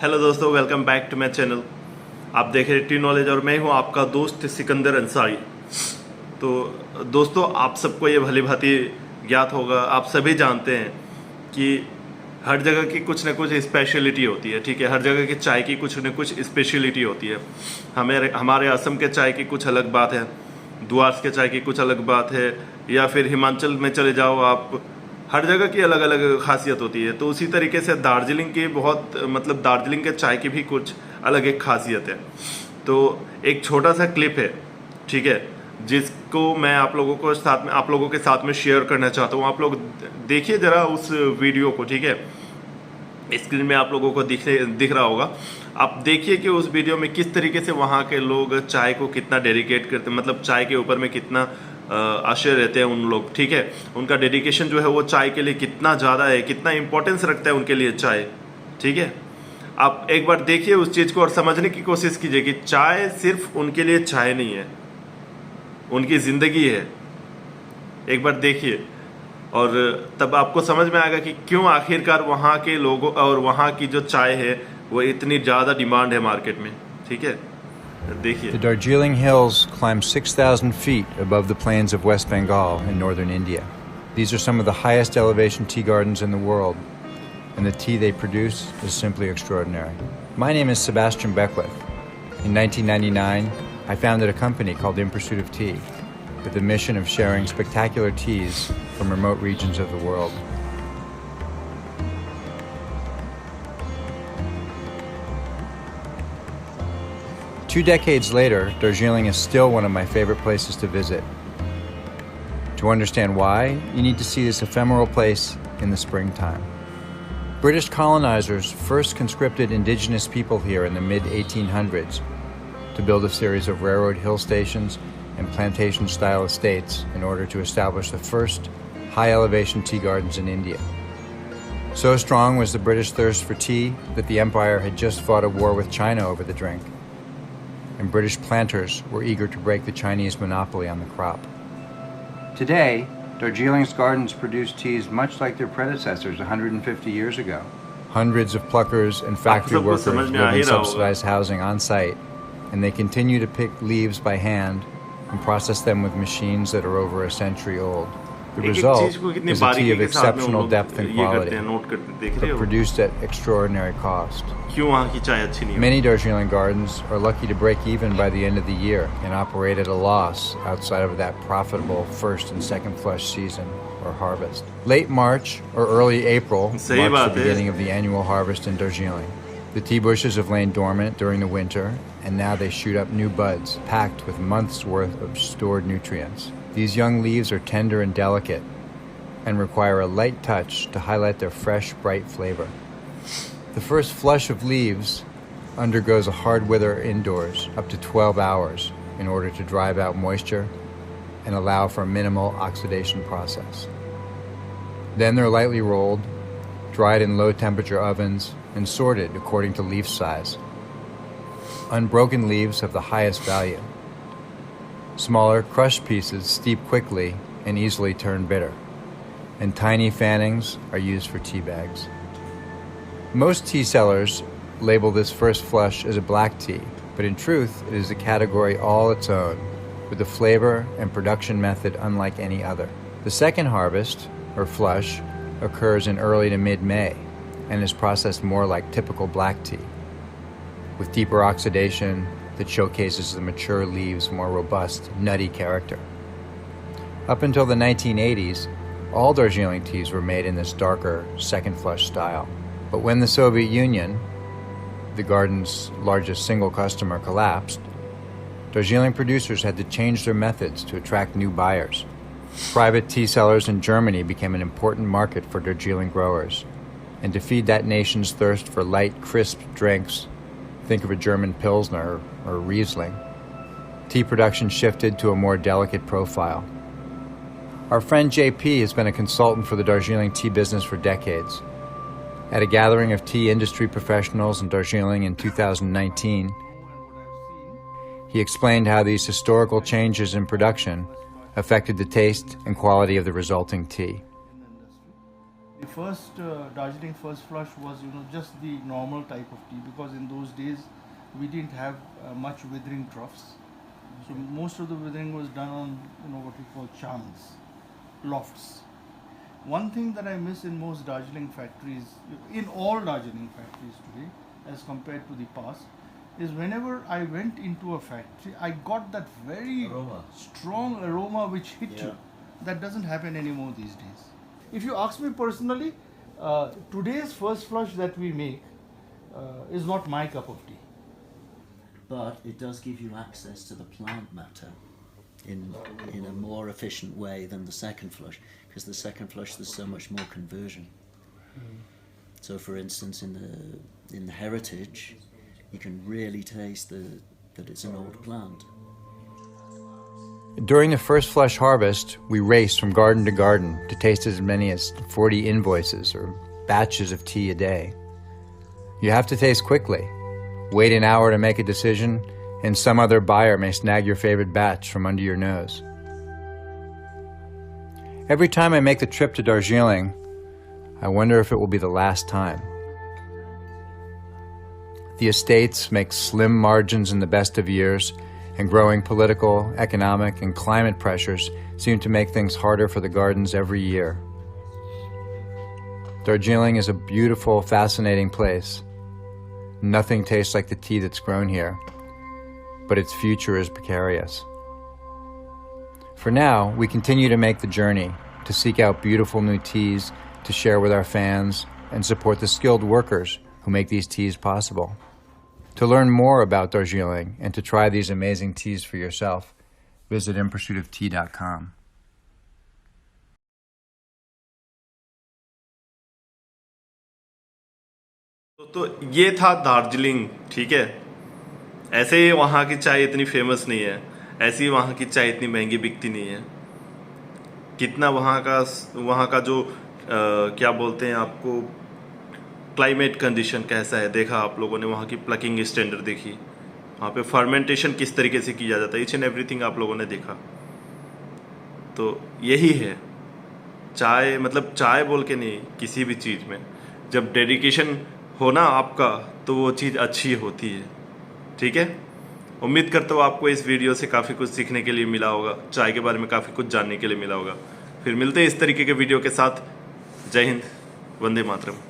Hello दोस्तों, welcome back to my channel. आप देख रहे टी नॉलेज और मैं हूं आपका दोस्त सिकंदर अंसारी। तो दोस्तों, आप सबको ये भली भांति ज्ञात होगा, आप सभी जानते हैं कि हर जगह की कुछ न कुछ स्पेशलिटी होती है। ठीक है, हर जगह की चाय की कुछ न कुछ स्पेशलिटी होती है। हमारे असम के चाय की कुछ अलग बात है, डुआर्स के चाय की कुछ अलग बात है, या फिर हिमाचल में चले जाओ आप, हर जगह की अलग अलग खासियत होती है। तो उसी तरीके से दार्जिलिंग की दार्जिलिंग के चाय की भी कुछ अलग एक खासियत है। तो एक छोटा सा क्लिप है, ठीक है, जिसको मैं आप लोगों के साथ में शेयर करना चाहता हूँ। आप लोग देखिए जरा उस वीडियो को, ठीक है। स्क्रीन में आप लोगों को दिख रहा होगा। आप देखिए कि उस वीडियो में किस तरीके से वहाँ के लोग चाय को कितना डेडिकेट करते हैं, मतलब चाय के ऊपर में कितना आश्चर्य रहते हैं उन लोग। ठीक है, उनका डेडिकेशन जो है वो चाय के लिए कितना ज़्यादा है, कितना इंपॉर्टेंस रखता है उनके लिए चाय। ठीक है, आप एक बार देखिए उस चीज़ को और समझने की कोशिश कीजिए कि चाय सिर्फ उनके लिए चाय नहीं है, उनकी ज़िंदगी है। एक बार देखिए और तब आपको समझ में आएगा कि क्यों आखिरकार वहाँ के लोगों और वहाँ की जो चाय है वो इतनी ज़्यादा डिमांड है मार्केट में। ठीक है, देखिए। The Darjeeling Hills climb 6,000 feet above the plains of West Bengal in northern India. These are some of the highest elevation tea gardens in the world, and the tea they produce is simply extraordinary. My name is Sebastian Beckwith. In 1999, I founded a company called In Pursuit of Tea, with the mission of sharing spectacular teas from remote regions of the world. Two decades later, Darjeeling is still one of my favorite places to visit. To understand why, you need to see this ephemeral place in the springtime. British colonizers first conscripted indigenous people here in the mid-1800s to build a series of railroad hill stations and plantation-style estates in order to establish the first high-elevation tea gardens in India. So strong was the British thirst for tea that the empire had just fought a war with China over the drink, and British planters were eager to break the Chinese monopoly on the crop. Today, Darjeeling's gardens produce teas much like their predecessors 150 years ago. Hundreds of pluckers and factory workers live in subsidized housing on site, and they continue to pick leaves by hand and process them with machines that are over a century old. The result is a tea of exceptional depth and quality, but produced at extraordinary cost. Many Darjeeling gardens are lucky to break even by the end of the year and operate at a loss outside of that profitable first and second flush season or harvest. Late March or early April marks the beginning of the annual harvest in Darjeeling. The tea bushes have lain dormant during the winter, and now they shoot up new buds packed with months' worth of stored nutrients. These young leaves are tender and delicate and require a light touch to highlight their fresh, bright flavor. The first flush of leaves undergoes a hard wither indoors up to 12 hours in order to drive out moisture and allow for a minimal oxidation process. Then they're lightly rolled, dried in low-temperature ovens, and sorted according to leaf size. Unbroken leaves have the highest value. Smaller, crushed pieces steep quickly and easily turn bitter, and tiny fannings are used for tea bags. Most tea sellers label this first flush as a black tea, but in truth, it is a category all its own, with a flavor and production method unlike any other. The second harvest, or flush, occurs in early to mid-May and is processed more like typical black tea, with deeper oxidation that showcases the mature leaves' more robust, nutty character. Up until the 1980s, all Darjeeling teas were made in this darker second flush style. But when the Soviet Union, the garden's largest single customer, collapsed, Darjeeling producers had to change their methods to attract new buyers. Private tea sellers in Germany became an important market for Darjeeling growers, and to feed that nation's thirst for light, crisp drinks, think of a German Pilsner or Riesling, tea production shifted to a more delicate profile. Our friend JP has been a consultant for the Darjeeling tea business for decades. At a gathering of tea industry professionals in Darjeeling in 2019, he explained how these historical changes in production affected the taste and quality of the resulting tea. The first Darjeeling first flush was, just the normal type of tea, because in those days we didn't have much withering troughs. So most of the withering was done on, what we call chans, lofts. One thing that I miss in most Darjeeling factories, in all Darjeeling factories today, as compared to the past, is whenever I went into a factory, I got that very strong aroma which hit you. That doesn't happen anymore these days. If you ask me personally, today's first flush that we make is not my cup of tea. But it does give you access to the plant matter in a more efficient way than the second flush, because the second flush there's so much more conversion. So for instance, in the heritage, you can really taste that it's an old plant. During the first flush harvest, we raced from garden to garden to taste as many as 40 invoices or batches of tea a day. You have to taste quickly. Wait an hour to make a decision, and some other buyer may snag your favorite batch from under your nose. Every time I make the trip to Darjeeling, I wonder if it will be the last time. The estates make slim margins in the best of years, and growing political, economic, and climate pressures seem to make things harder for the gardens every year. Darjeeling is a beautiful, fascinating place. Nothing tastes like the tea that's grown here, but its future is precarious. For now, we continue to make the journey, to seek out beautiful new teas, to share with our fans, and support the skilled workers who make these teas possible. To learn more about Darjeeling and to try these amazing teas for yourself, visit inpursuitoftea.com. तो ये था दार्जिलिंग, ठीक है। ऐसे ही वहाँ की चाय इतनी फेमस नहीं है, ऐसी ही वहाँ की चाय इतनी महंगी बिकती नहीं है। कितना वहाँ का जो क्या बोलते हैं, आपको क्लाइमेट कंडीशन कैसा है देखा आप लोगों ने, वहाँ की प्लकिंग स्टैंडर्ड देखी, वहाँ पे फर्मेंटेशन किस तरीके से किया जाता है, ईच एंड एवरीथिंग आप लोगों ने देखा। तो यही है चाय, मतलब चाय बोल के नहीं, किसी भी चीज़ में जब डेडिकेशन हो ना आपका, तो वो चीज़ अच्छी होती है, ठीक है। उम्मीद करता हूँ आपको इस वीडियो से काफ़ी कुछ सीखने के लिए मिला होगा, चाय के बारे में काफ़ी कुछ जानने के लिए मिला होगा। फिर मिलते हैं इस तरीके के वीडियो के साथ। जय हिंद, वंदे मातरम।